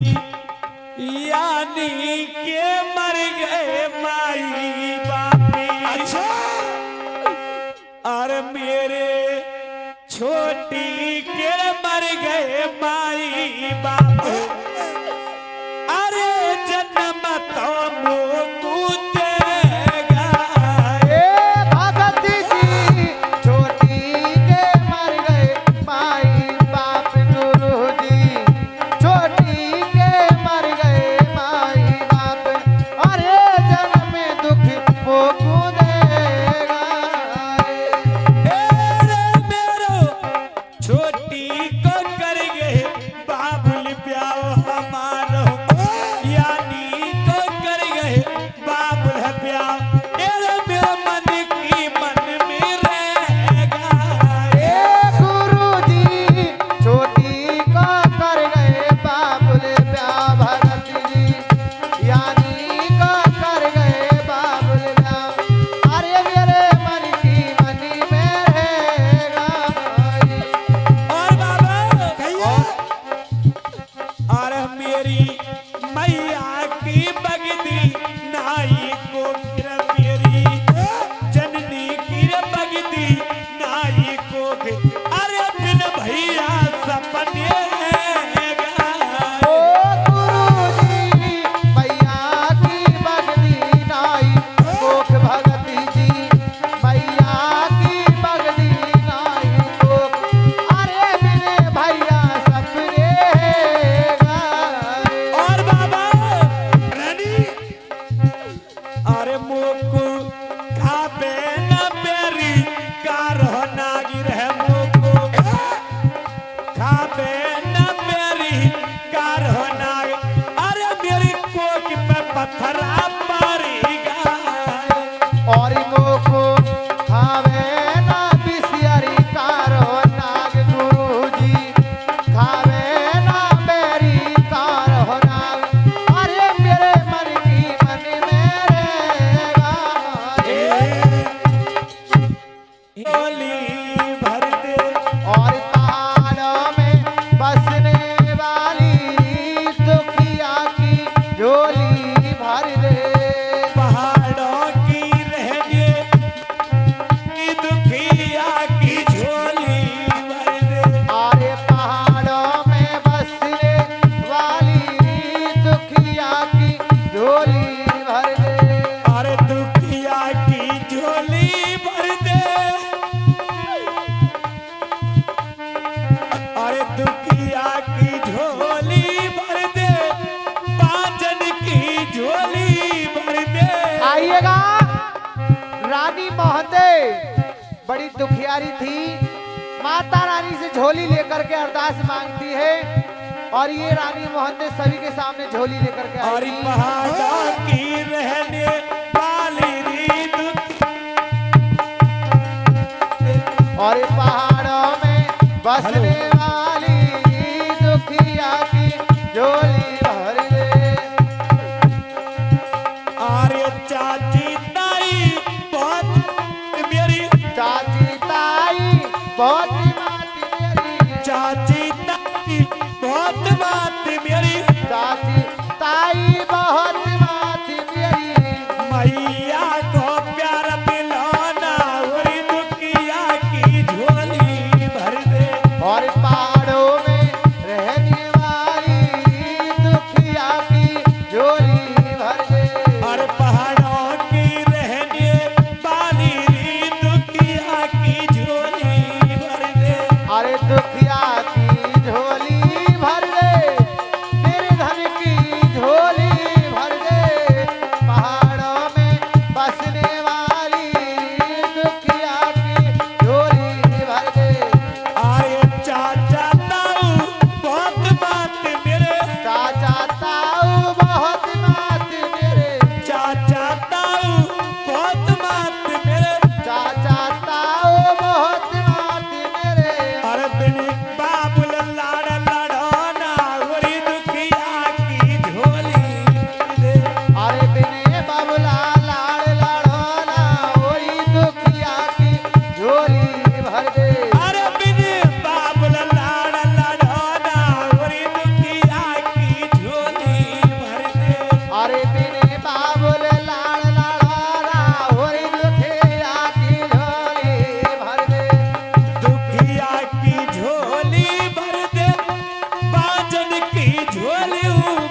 यानी के मर गए माई बापी। अच्छा और मेरे छोटी के मर गए माई बाप। अरे जन्म तो मोकू देगा। भगत जी छोटी के मर गए माई बाप। गुरु जी छोटी के मर गए माई बाप। अरे जन्म में दुख मोकू देगा। मेरो छोटी को कर गए बाबुल प्याओ हमारो। यानी को कर गए बाबुल प्याओ। मेरे मन की मन में रहेगा। गुरु जी छोटी को कर गए बाबुल ब्याह। भगत जी यानी को कर गए बाबुल ब्याह। अरे मेरे मन की मनी में रहेगा। और बाबा भैया और मेरी मैया की बगदी नाई को गिर। मेरी जननी की बगदी नाई को गिर। अरे बिन भैया सपने ओ गुरु जी मैया की बगदी नाई कोख। भगत जी मैया की बगदी नाई कोख। अरे बिने भैया सपने गए। और बाबा रानी अरे मोकू खाबे न मेरी कार हो नागिर है। मोकू खाबे न मेरी कार हो नागिर। अरे मेरी कोक पे पत्थरा पड़ेगा। और मोको खावे ना बिसियरी कारो नाग। गुरु जी खावे ना मेरी कारो नाग। अरे मेरे मन की मन में रहेगा। झोली भर दे। और पहाड़ों में बसने वाली दुखिया की झोली भर दे। पहाड़ों की रहने की दुखिया की झोली भर दे। अरे पहाड़ों में बसने वाली दुखिया की झोली भर दे। अरे दुखिया की झोली भर दे। अरे दुखिया की झोली भर दे। पाजन की झोली भर दे। आइएगा। रानी मोहते बड़ी दुखियारी थी। माता रानी से झोली लेकर के अरदास मांगती है। और ये रानी मोहते सभी के सामने झोली लेकर के आई और थी। पहाड़ों की रहने वाली री दुख। और पहाड़ों में बसने वाली दुखिया की झोली भर दे। अरे चाची ताई बहुत मेरी। चाची ताई बहुत बात मेरी। चाची ताई बहुत बात मेरी। चाची ताई बहुत बात मेरी। मैया को प्यार पिलाना और दुखिया की झोली भर दे। और पहाड़ों में रहने वाली झोली